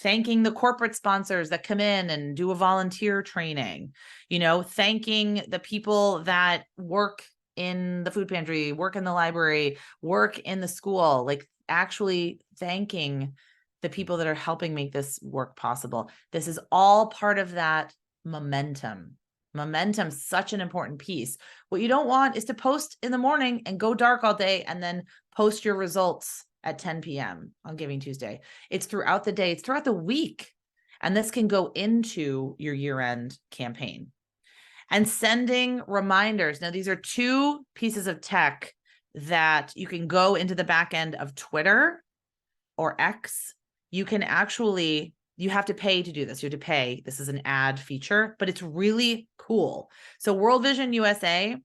Thanking the corporate sponsors that come in and do a volunteer training, thanking the people that work in the food pantry, work in the library, work in the school, like actually thanking the people that are helping make this work possible. This is all part of that momentum. Momentum, such an important piece. What you don't want is to post in the morning and go dark all day and then post your results at 10 p.m. on Giving Tuesday. It's throughout the day, it's throughout the week. And this can go into your year-end campaign. And sending reminders. Now, these are two pieces of tech that you can go into the back end of Twitter or X. You have to pay to do this. You have to pay. This is an ad feature, but it's really cool. So World Vision USA,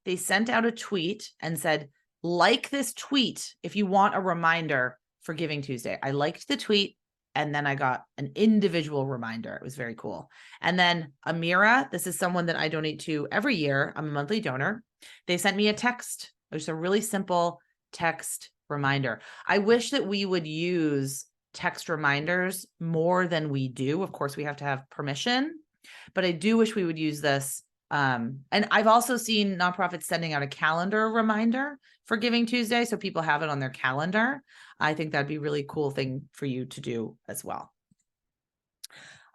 they sent out a tweet and said, like this tweet if you want a reminder for Giving Tuesday. I liked the tweet, and then I got an individual reminder. It was very cool. And then Amira, this is someone that I donate to every year. I'm a monthly donor. They sent me a text. It was a really simple text reminder. I wish that we would use text reminders more than we do. Of course, we have to have permission, but I do wish we would use this. And I've also seen nonprofits sending out a calendar reminder for Giving Tuesday, so people have it on their calendar. I think that'd be a really cool thing for you to do as well.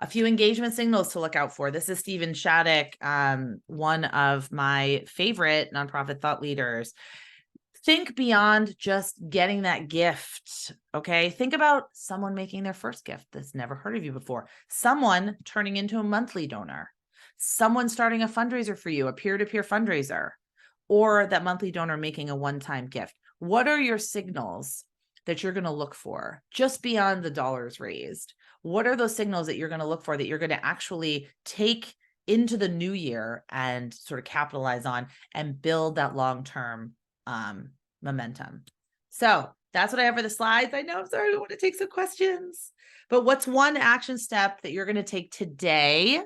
A few engagement signals to look out for. This is Stephen Shattuck, one of my favorite nonprofit thought leaders. Think beyond just getting that gift, okay? Think about someone making their first gift that's never heard of you before, someone turning into a monthly donor, someone starting a fundraiser for you, a peer-to-peer fundraiser, or that monthly donor making a one-time gift. What are your signals that you're going to look for just beyond the dollars raised? What are those signals that you're going to look for that you're going to actually take into the new year and sort of capitalize on and build that long-term momentum? So that's what I have for the slides. I know, I'm sorry, I want to take some questions, but what's one action step that you're going to take today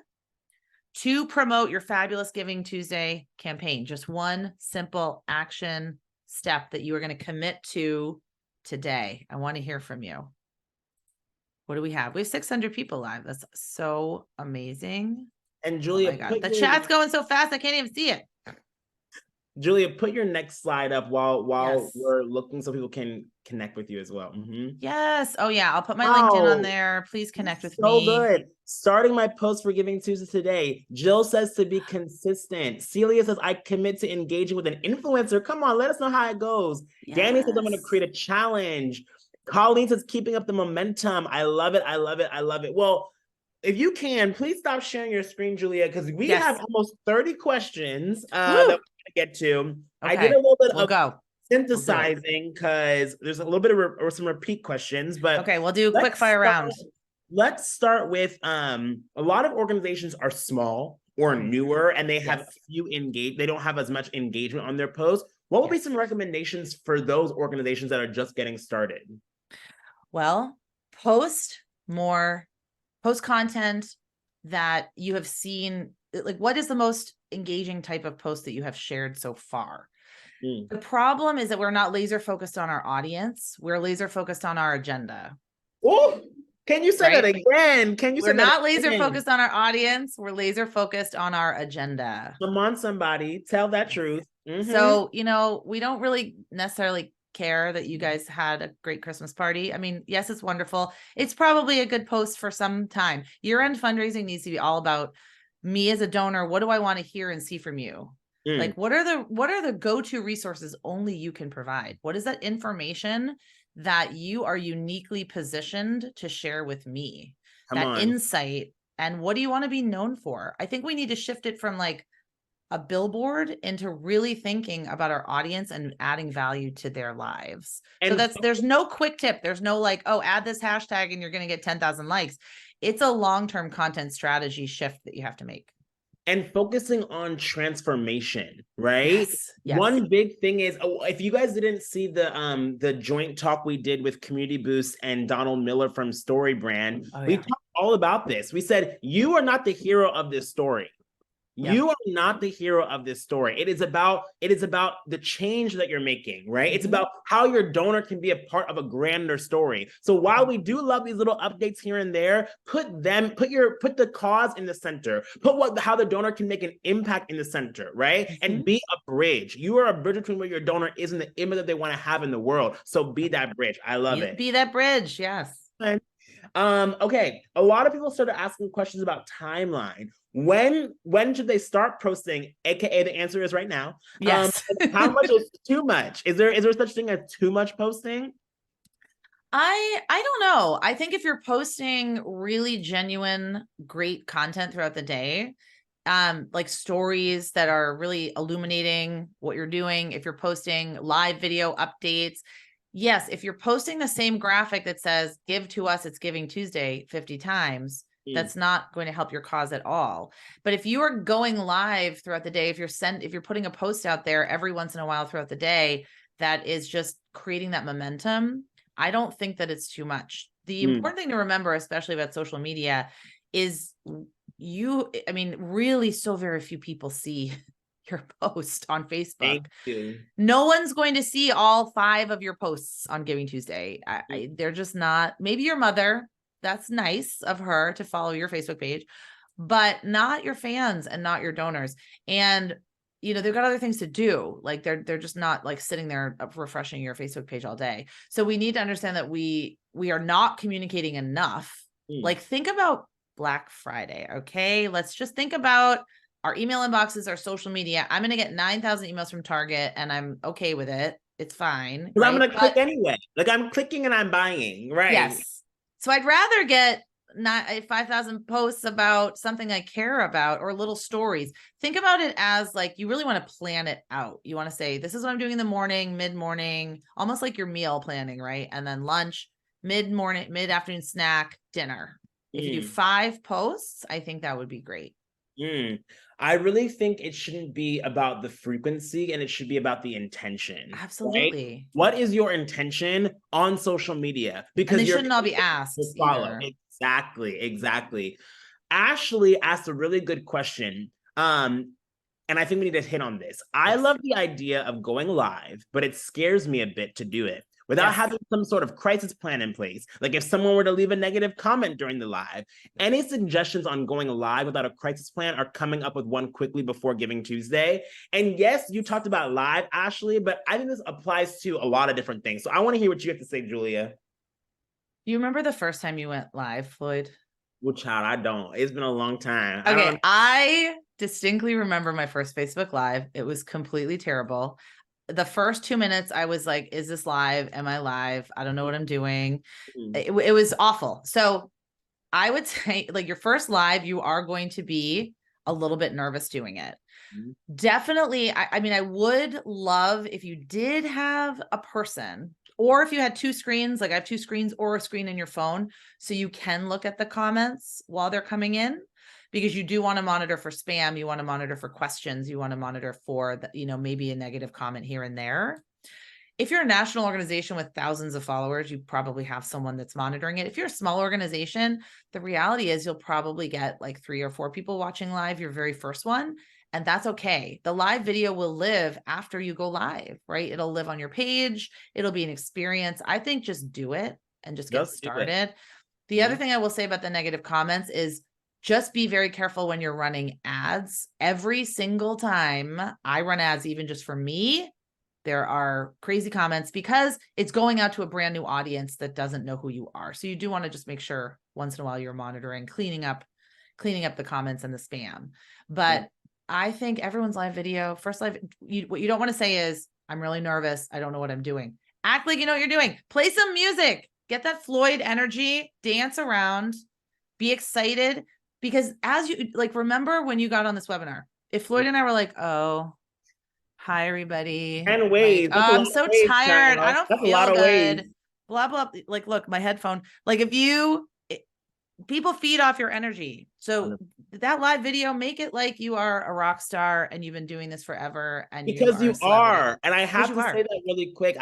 to promote your fabulous Giving Tuesday campaign? Just one simple action step that you are going to commit to today. I want to hear from you. What do we have? We have 600 people live. That's so amazing. And Julia, oh the chat's going so fast I can't even see it. Julia, put your next slide up while Yes. we're looking so people can connect with you as well. Yes. Oh yeah, I'll put my LinkedIn on there. Please connect with me. So good. Starting my post for Giving Tuesday today. Jill says to be consistent. Celia says, I commit to engaging with an influencer. Come on, let us know how it goes. Yes. Danny says, I'm going to create a challenge. Colleen says, keeping up the momentum. I love it. I love it. I love it. Well, if you can, please stop sharing your screen, Julia, because we have almost 30 questions that we're going to get to. Okay. I did a little bit of synthesizing because there's a little bit of or some repeat questions, but Okay, we'll do a quick let's fire start- round. Let's start with a lot of organizations are small or newer and they have few they don't have as much engagement on their posts. What would be some recommendations for those organizations that are just getting started? Well, post content that you have seen. Like, what is the most engaging type of post that you have shared so far? The problem is that we're not laser focused on our audience. We're laser focused on our agenda. Oh, can you say that again? We're not laser focused on our audience. We're laser focused on our agenda. Come on, somebody, tell that truth. So, we don't really necessarily care that you guys had a great Christmas party. I mean, yes, it's wonderful. It's probably a good post for some time. Year-end fundraising needs to be all about me as a donor. What do I want to hear and see from you? Like, what are the go-to resources only you can provide? What is that information that you are uniquely positioned to share with me? Insight, and what do you want to be known for? I think we need to shift it from like a billboard into really thinking about our audience and adding value to their lives. And so there's no quick tip. There's no like, oh, add this hashtag and you're going to get 10,000 likes. It's a long-term content strategy shift that you have to make. And focusing on transformation, right? Yes. One big thing is, if you guys didn't see the joint talk we did with Community Boost and Donald Miller from Story Brand, we talked all about this. We said, you are not the hero of this story. You are not the hero of this story. It is about the change that you're making, right? It's about how your donor can be a part of a grander story. So while we do love these little updates here and there, put the cause in the center. Put how the donor can make an impact in the center, right? And be a bridge. You are a bridge between where your donor is and the image that they want to have in the world. So be that bridge. I love it. Be that bridge. Yes. Okay. A lot of people started asking questions about timeline. When should they start posting? AKA the answer is right now. Yes. How much is too much? Is there such thing as too much posting? I don't know. I think if you're posting really genuine, great content throughout the day, like stories that are really illuminating what you're doing, if you're posting live video updates, yes, if you're posting the same graphic that says, give to us, it's Giving Tuesday 50 times, that's not going to help your cause at all. But if you are going live throughout the day, if you're putting a post out there every once in a while throughout the day, that is just creating that momentum, I don't think that it's too much. The important thing to remember, especially about social media, is really so very few people see your post on Facebook. Thank you. No one's going to see all 5 of your posts on Giving Tuesday. They're just not. Maybe your mother, that's nice of her to follow your Facebook page, but not your fans and not your donors. And they've got other things to do. Like they're just not like sitting there refreshing your Facebook page all day. So we need to understand that we are not communicating enough. Like, think about Black Friday. Okay. Let's just think about our email inboxes, our social media. I'm going to get 9,000 emails from Target and I'm okay with it. It's fine. Right? I'm going to click anyway. Like, I'm clicking and I'm buying, right? Yes. So I'd rather get 5,000 posts about something I care about, or little stories. Think about it as like, you really want to plan it out. You want to say, this is what I'm doing in the morning, mid-morning, almost like your meal planning, right? And then lunch, mid-morning, mid-afternoon snack, dinner. If you do 5 posts, I think that would be great. I really think it shouldn't be about the frequency, and it should be about the intention. Absolutely. Right? What is your intention on social media? Because they shouldn't all be asked. Follow. Exactly. Ashley asked a really good question. And I think we need to hit on this. I love the idea of going live, but it scares me a bit to do it without having some sort of crisis plan in place. Like, if someone were to leave a negative comment during the live, any suggestions on going live without a crisis plan are coming up with one quickly before Giving Tuesday. And yes, you talked about live, Ashley, but I think this applies to a lot of different things. So I want to hear what you have to say, Julia. You remember the first time you went live, Floyd? Well, child, I don't. It's been a long time. Okay, I distinctly remember my first Facebook Live. It was completely terrible. The first 2 minutes, I was like, is this live? Am I live? I don't know what I'm doing. It was awful. So I would say, like, your first live, you are going to be a little bit nervous doing it. Mhm. Definitely. I mean, I would love if you did have a person, or if you had two screens, like I have two screens or a screen in your phone, so you can look at the comments while they're coming in, because you do want to monitor for spam. You want to monitor for questions. You want to monitor for the, maybe a negative comment here and there. If you're a national organization with thousands of followers, you probably have someone that's monitoring it. If you're a small organization, the reality is you'll probably get like 3 or 4 people watching live your very first one. And that's okay. The live video will live after you go live, right? It'll live on your page. It'll be an experience. I think just do it and just get Just do it. started. The other thing I will say about the negative comments is just be very careful when you're running ads. Every single time I run ads, even just for me, there are crazy comments because it's going out to a brand new audience that doesn't know who you are. So you do want to just make sure once in a while you're monitoring, cleaning up the comments and the spam. But I think everyone's live video, first live, what you don't want to say is, I'm really nervous. I don't know what I'm doing. Act like you know what you're doing. Play some music. Get that Floyd energy, dance around, be excited. Because as you, like, remember when you got on this webinar, if Floyd and I were like, oh, hi, everybody. And Like, waves. oh, I'm so tired. I don't That's a feel lot of good. waves. Blah, blah. Like, look, my headphone. Like, people feed off your energy. So that live video, make it like you are a rock star and you've been doing this forever and Because you you are. And I have to are. say that really quick.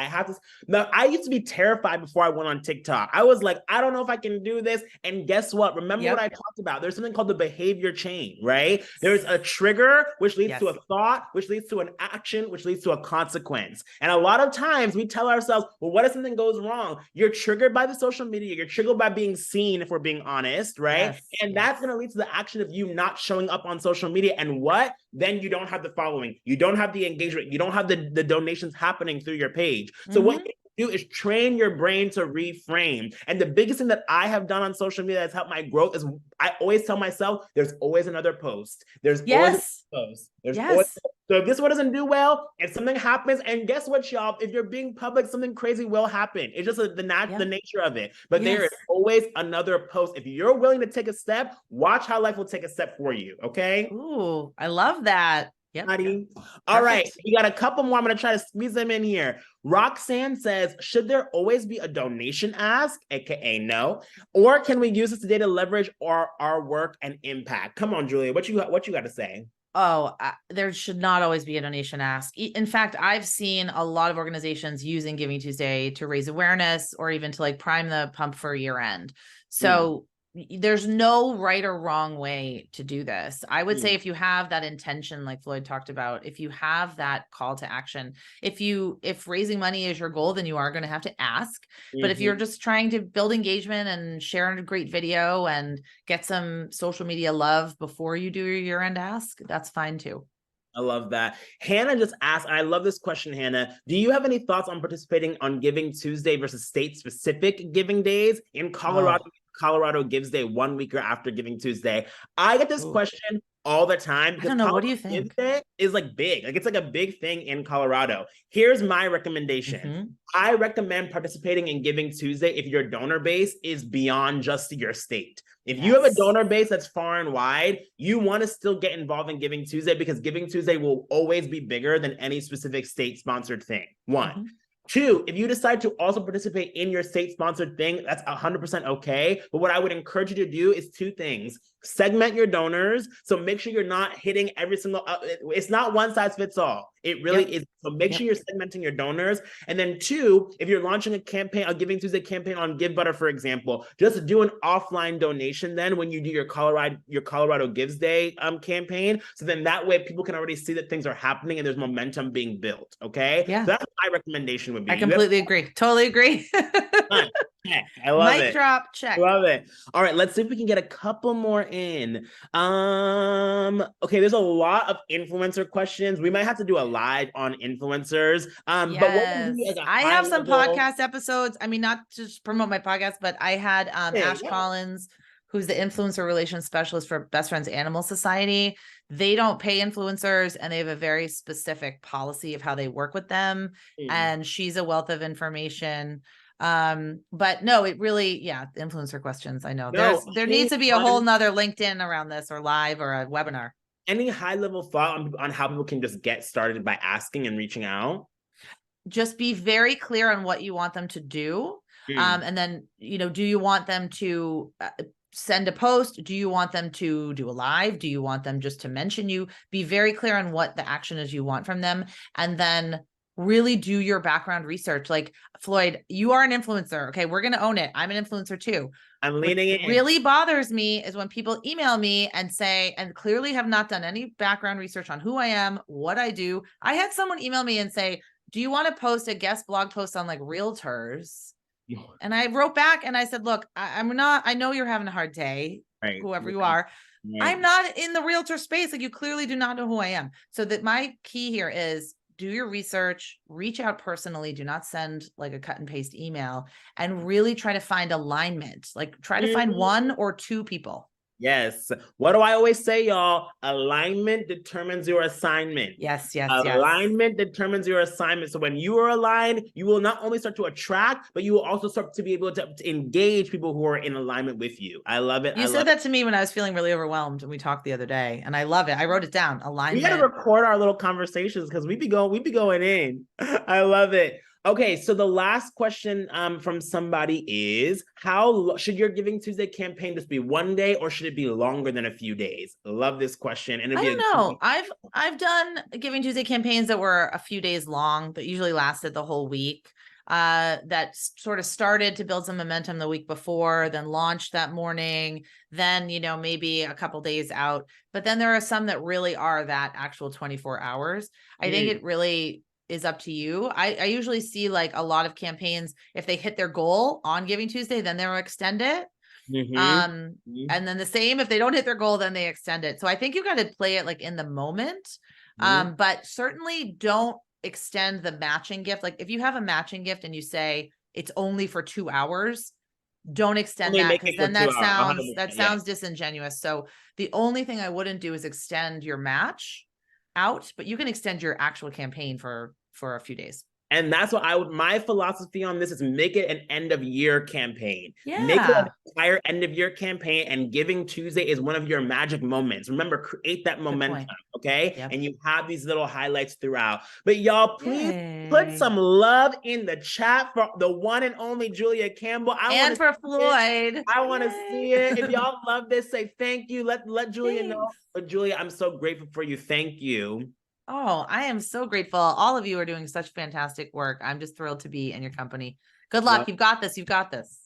Now, I used to be terrified before I went on TikTok. I was like, I don't know if I can do this. And guess what? Remember what I talked about? There's something called the behavior chain, right? There's a trigger, which leads to a thought, which leads to an action, which leads to a consequence. And a lot of times we tell ourselves, well, what if something goes wrong? You're triggered by the social media. You're triggered by being seen, if we're being honest, right? And that's going to lead to the action of you not showing up on social media. And what? Then you don't have the following. You don't have the engagement. You don't have the donations happening through your page. So what you do is train your brain to reframe. And the biggest thing that I have done on social media that's helped my growth is I always tell myself, there's always another post. There's always another post. There's always. So if this one doesn't do well, if something happens, and guess what, y'all? If you're being public, something crazy will happen. It's just the nature of it. But there is always another post. If you're willing to take a step, watch how life will take a step for you. Okay. Ooh, I love that. Yep. All right. We got a couple more. I'm going to try to squeeze them in here. Roxanne says, should there always be a donation ask, aka no, or can we use this today to leverage our work and impact? Come on, Julia, what you got to say? Oh, there should not always be a donation ask. In fact, I've seen a lot of organizations using Giving Tuesday to raise awareness or even to like prime the pump for year end. So there's no right or wrong way to do this. I would say if you have that intention, like Floyd talked about, if you have that call to action, if raising money is your goal, then you are going to have to ask. But if you're just trying to build engagement and share a great video and get some social media love before you do your year-end ask, that's fine too. I love that. Hannah just asked, and I love this question, Hannah. Do you have any thoughts on participating on Giving Tuesday versus state-specific giving days? In Colorado, Colorado Gives Day 1 week after Giving Tuesday. I get this question all the time because Colorado what do you think? Gives Day is like big. Like it's like a big thing in Colorado. Here's my recommendation. I recommend participating in Giving Tuesday if your donor base is beyond just your state. If you have a donor base that's far and wide, you want to still get involved in Giving Tuesday because Giving Tuesday will always be bigger than any specific state-sponsored thing. One. Two, if you decide to also participate in your state-sponsored thing, that's 100% okay. But what I would encourage you to do is 2 things. Segment your donors. So make sure you're not hitting every single, it's not one size fits all. It really is. So make sure you're segmenting your donors. And then 2, if you're launching a campaign, a Giving Tuesday campaign on Givebutter, for example, just do an offline donation then when you do your Colorado Gives Day campaign. So then that way people can already see that things are happening and there's momentum being built. Okay. Yeah. So that's my recommendation would be. I completely agree. Totally agree. Check. I love it. Mic drop, check. Love it. All right, let's see if we can get a couple more in. Okay, there's a lot of influencer questions. We might have to do a live on influencers. But what would be like I have some podcast episodes. I mean, not to just promote my podcast, but I had Ash Collins, who's the influencer relations specialist for Best Friends Animal Society. They don't pay influencers and they have a very specific policy of how they work with them. And she's a wealth of information. But no, it really, influencer questions. I know there needs to be a whole nother LinkedIn around this or live or a webinar. Any high level thought on how people can just get started by asking and reaching out? Just be very clear on what you want them to do. And then, do you want them to send a post? Do you want them to do a live? Do you want them just to mention you? Be very clear on what the action is you want from them. And then really do your background research. Like, Floyd, you are an influencer. Okay. We're going to own it. I'm an influencer too. I'm leaning in. What really bothers me is when people email me and say, and clearly have not done any background research on who I am, what I do. I had someone email me and say, do you want to post a guest blog post on like realtors? And I wrote back and I said, look, I know you're having a hard day, Right. whoever you are. Right. I'm not in the realtor space. Like, you clearly do not know who I am. So that my key here is do your research, reach out personally. Do not send like a cut and paste email, and really try to find alignment. Like, try to find one or two people. Yes. What do I always say, y'all? Alignment determines your assignment. Yes. Alignment determines your assignment. So when you are aligned, you will not only start to attract, but you will also start to be able to engage people who are in alignment with you. I love it. You said that to me when I was feeling really overwhelmed, and we talked the other day, and I love it. I wrote it down. Alignment. We got to record our little conversations because we be going in. I love it. Okay, so the last question from somebody is, how should your Giving Tuesday campaign just be one day, or should it be longer than a few days? Love this question. And I don't know. I've done Giving Tuesday campaigns that were a few days long, but usually lasted the whole week. That sort of started to build some momentum the week before, then launched that morning, then, maybe a couple days out. But then there are some that really are that actual 24 hours. I think it really is up to you. I usually see like a lot of campaigns, if they hit their goal on Giving Tuesday, then they'll extend it. And then the same, if they don't hit their goal, then they extend it. So I think you got to play it like in the moment. But certainly don't extend the matching gift. Like, if you have a matching gift and you say it's only for 2 hours, don't extend that, because then that sounds disingenuous. So the only thing I wouldn't do is extend your match out, but you can extend your actual campaign for a few days. And that's what my philosophy on this is, make it an end of year campaign. Yeah. Make it an entire end of year campaign, and Giving Tuesday is one of your magic moments. Remember, create that momentum, okay? Yep. And you have these little highlights throughout. But y'all, please put some love in the chat for the one and only Julia Campbell. And for Floyd. I want to see it. If y'all love this, say thank you. Let Julia know. But Julia, I'm so grateful for you. Thank you. Oh, I am so grateful. All of you are doing such fantastic work. I'm just thrilled to be in your company. Good luck. You've got this. You've got this.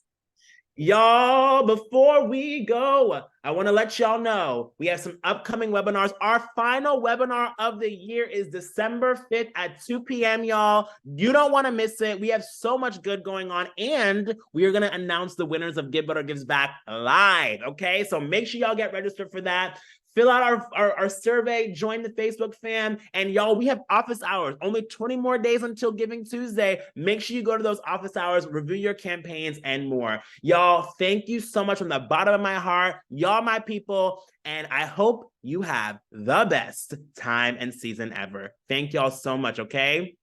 Y'all, before we go, I want to let y'all know we have some upcoming webinars. Our final webinar of the year is December 5th at 2 p.m., y'all. You don't want to miss it. We have so much good going on, and we are going to announce the winners of Givebutter Gives Back live, okay? So make sure y'all get registered for that. Fill out our survey, join the Facebook fam, and y'all, we have office hours. Only 20 more days until Giving Tuesday. Make sure you go to those office hours, review your campaigns, and more. Y'all, thank you so much from the bottom of my heart. Y'all, my people, and I hope you have the best time and season ever. Thank y'all so much, okay?